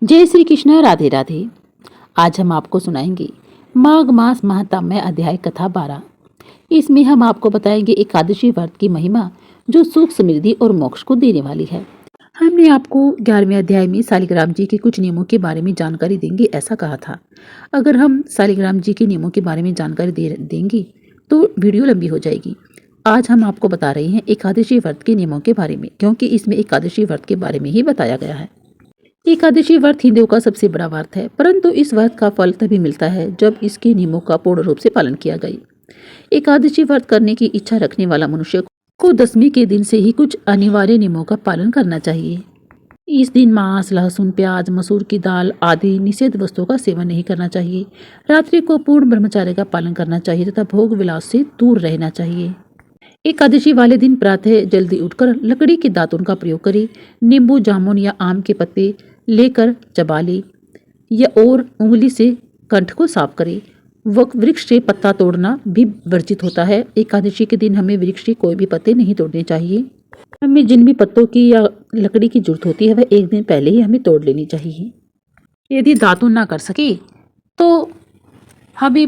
जय श्री कृष्ण। राधे राधे। आज हम आपको सुनाएंगे माघ मास महात्म्य अध्याय कथा 12। इसमें हम आपको बताएंगे एकादशी व्रत की महिमा जो सुख समृद्धि और मोक्ष को देने वाली है। हमने आपको 11वें अध्याय में शालिग्राम जी के कुछ नियमों के बारे में जानकारी देंगे ऐसा कहा था। अगर हम शालिग्राम जी के नियमों के बारे में जानकारी देंगे तो वीडियो लंबी हो जाएगी। आज हम आपको बता रहे हैं एकादशी व्रत के नियमों के बारे में, क्योंकि इसमें एकादशी व्रत के बारे में ही बताया गया है। एकादशी व्रत हिंदुओं का सबसे बड़ा व्रत है, परंतु इस व्रत का फल तभी मिलता है जब इसके नियमों का पूर्ण रूप से पालन किया जाए। एकादशी व्रत करने की इच्छा रखने वाला मनुष्य को दशमी के दिन से ही कुछ अनिवार्य नियमों का पालन करना चाहिए। इस दिन मांस, लहसुन, प्याज, मसूर की दाल आदि निषेध वस्तुओं का सेवन नहीं करना चाहिए। रात्रि को पूर्ण ब्रह्मचर्य का पालन करना चाहिए तथा भोग विलास से दूर रहना चाहिए। एकादशी वाले दिन प्रातः जल्दी उठकर लकड़ी के दातुन का प्रयोग करें। नींबू, जामुन या आम के पत्ते लेकर चबा ले या और उंगली से कंठ को साफ करें। वृक्ष से पत्ता तोड़ना भी वर्जित होता है। एकादशी के दिन हमें वृक्ष के कोई भी पत्ते नहीं तोड़ने चाहिए। हमें जिन भी पत्तों की या लकड़ी की जरूरत होती है वह एक दिन पहले ही हमें तोड़ लेनी चाहिए। यदि दातुन ना कर सके तो हमें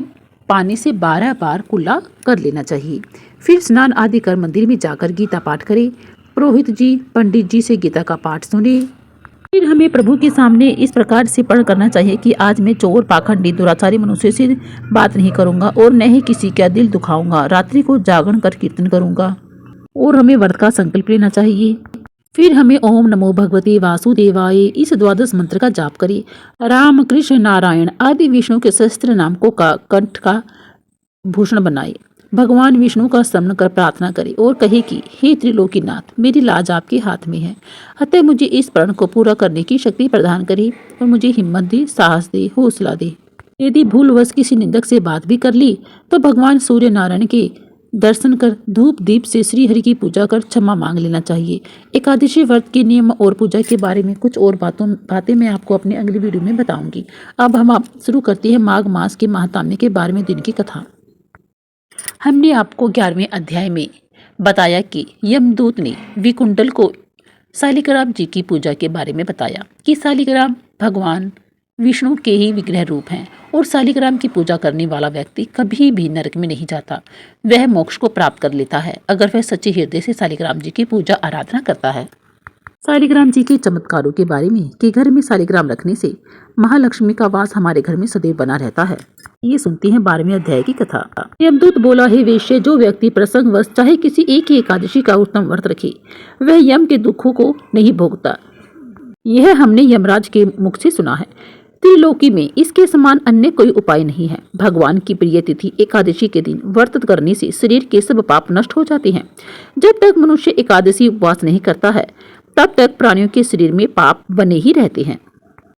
पानी से 12 बार कुल्ला कर लेना चाहिए। फिर स्नान आदि कर मंदिर में जाकर गीता पाठ करें। पुरोहित जी, पंडित जी से गीता का पाठ सुने। फिर हमें प्रभु के सामने इस प्रकार से प्रण करना चाहिए कि आज मैं चोर, पाखंडी, दुराचारी मनुष्य से बात नहीं करूंगा और न ही किसी का दिल दुखाऊंगा। रात्रि को जागरण कर कीर्तन करूंगा और हमें व्रत का संकल्प लेना चाहिए। फिर हमें ओम नमो भगवते वासुदेवाय इस 12 मंत्र का जाप करें। राम, कृष्ण, नारायण आदि विष्णु के सहस्त्र नाम को कंठ का भूषण बनाए। भगवान विष्णु का स्मरण कर प्रार्थना करे और कहे कि हे त्रिलोकीनाथ, मेरी लाज आपके हाथ में है, अतः मुझे इस प्रण को पूरा करने की शक्ति प्रदान करे और मुझे हिम्मत दे, साहस दे, हौसला दे। यदि भूलवश किसी निंदक से बात भी कर ली तो भगवान सूर्य नारायण के दर्शन कर धूप दीप से श्री हरि की पूजा कर क्षमा मांग लेना चाहिए। एकादशी व्रत के नियम और पूजा के बारे में कुछ और बातें मैं आपको अपने अगली वीडियो में बताऊंगी। अब हम शुरू करते हैं माघ मास के महात्म्य के बारे में दिन की कथा। हमने आपको 11वें अध्याय में बताया कि यमदूत ने विकुंडल को शालिग्राम जी की पूजा के बारे में बताया कि शालिग्राम भगवान विष्णु के ही विग्रह रूप हैं और शालिग्राम की पूजा करने वाला व्यक्ति कभी भी नरक में नहीं जाता, वह मोक्ष को प्राप्त कर लेता है अगर वह सच्चे हृदय से शालिग्राम जी की पूजा आराधना करता है। शालिग्राम जी के चमत्कारों के बारे में कि घर में शालिग्राम रखने से महालक्ष्मी का वास हमारे घर में सदैव बना रहता है। ये सुनते हैं 12वें अध्याय की कथा। यमदूत बोला, हे वेश्य, जो व्यक्ति प्रसंगवश चाहे किसी एक ही एकादशी का उत्तम व्रत रखे वह यम के दुखों को नहीं भोगता। यह हमने यमराज के मुख से सुना है। त्रिलोकी में इसके समान अन्य कोई उपाय नहीं है। भगवान की प्रिय तिथि एकादशी के दिन व्रत करने से शरीर के सब पाप नष्ट हो जाते हैं। जब तक मनुष्य एकादशी उपवास नहीं करता है तब तक प्राणियों के शरीर में पाप बने ही रहते हैं।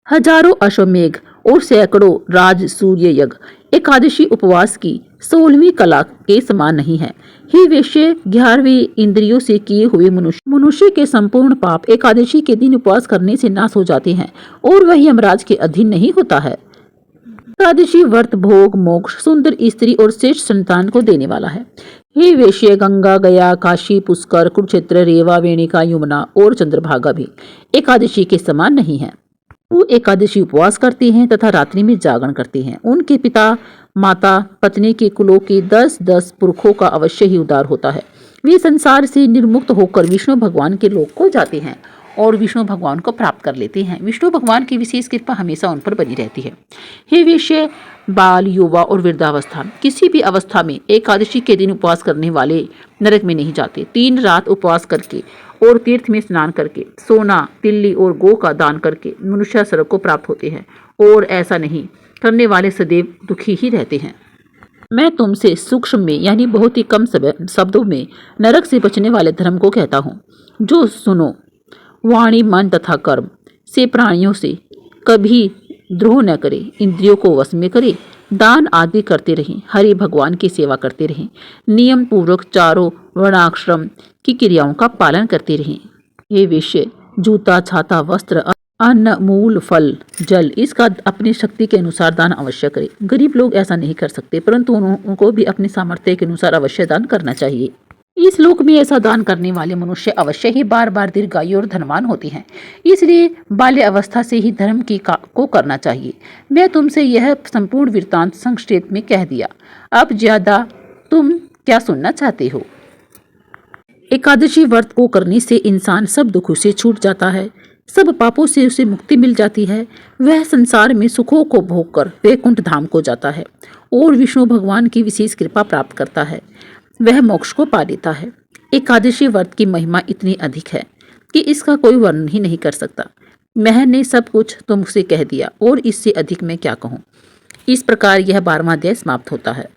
हजारों अश्वमेघ और सैकड़ों राज सूर्य यज्ञ एकादशी उपवास की 16वीं कला के समान नहीं है। हे वेश्य, 11वीं इंद्रियों से किए हुए मनुष्य के संपूर्ण पाप एकादशी के दिन उपवास करने से नाश हो जाते हैं और वह यमराज के अधीन नहीं होता है। एकादशी व्रत भोग, मोक्ष, सुंदर स्त्री और श्रेष्ठ संतान को देने वाला है। हे वेश्य, गंगा, गया, काशी, पुष्कर, कुरुक्षेत्र, रेवा, वेणिका, यमुना और चंद्रभागा भी एकादशी के समान नहीं है। वो एकादशी उपवास करते हैं तथा रात्रि में जागरण करते हैं। उनके पिता, माता, पत्नी के कुलों के 10-10 पुरखों का अवश्य ही उद्धार होता है। वे संसार से निर्मुक्त होकर विष्णु भगवान के लोक को जाते हैं और विष्णु भगवान को प्राप्त कर लेते हैं। विष्णु भगवान की विशेष कृपा हमेशा उन पर बनी रहती है। हे वेश्य, बाल, युवा और वृद्धावस्था किसी भी अवस्था में एकादशी के दिन उपवास करने वाले नरक में नहीं जाते। 3 रात उपवास करके और तीर्थ में स्नान करके, सोना, तिल्ली और गौ का दान करके मनुष्य स्वर्ग को प्राप्त होते हैं और ऐसा नहीं करने वाले सदैव दुखी ही रहते हैं। मैं तुमसे सूक्ष्म में यानी बहुत ही कम शब्दों में नरक से बचने वाले धर्म को कहता हूँ। जो सुनो, वाणी, मन तथा कर्म से प्राणियों से कभी द्रोह न करे, इंद्रियों को वश में करे, दान आदि करते रहें, हरि भगवान की सेवा करते रहें, नियम पूर्वक चारों वर्णाश्रम की क्रियाओं का पालन करते रहें। ये वेश्य, जूता, छाता, वस्त्र, अन्न, मूल, फल, जल इसका अपनी शक्ति के अनुसार दान अवश्य करें। गरीब लोग ऐसा नहीं कर सकते, परंतु उनको भी अपनी सामर्थ्य के अनुसार अवश्य दान करना चाहिए। इस लोक में ऐसा दान करने वाले मनुष्य अवश्य ही बार बार दीर्घायु और धनवान होते हैं। इसलिए बाल्य अवस्था से ही धर्म को करना चाहिए। मैं तुमसे यह संपूर्ण वृत्तांत संक्षेप में कह दिया। अब ज्यादा तुम क्या सुनना चाहते हो? एकादशी व्रत को करने से इंसान सब दुखों से छूट जाता है, सब पापों से उसे मुक्ति मिल जाती है। वह संसार में सुखों को भोगकर वैकुंठ धाम को जाता है और विष्णु भगवान की विशेष कृपा प्राप्त करता है। वह मोक्ष को पा लेता है। एकादशी व्रत की महिमा इतनी अधिक है कि इसका कोई वर्णन ही नहीं कर सकता। मैंने सब कुछ तुमसे कह दिया और इससे अधिक मैं क्या कहूँ। इस प्रकार यह 12वां अध्याय समाप्त होता है।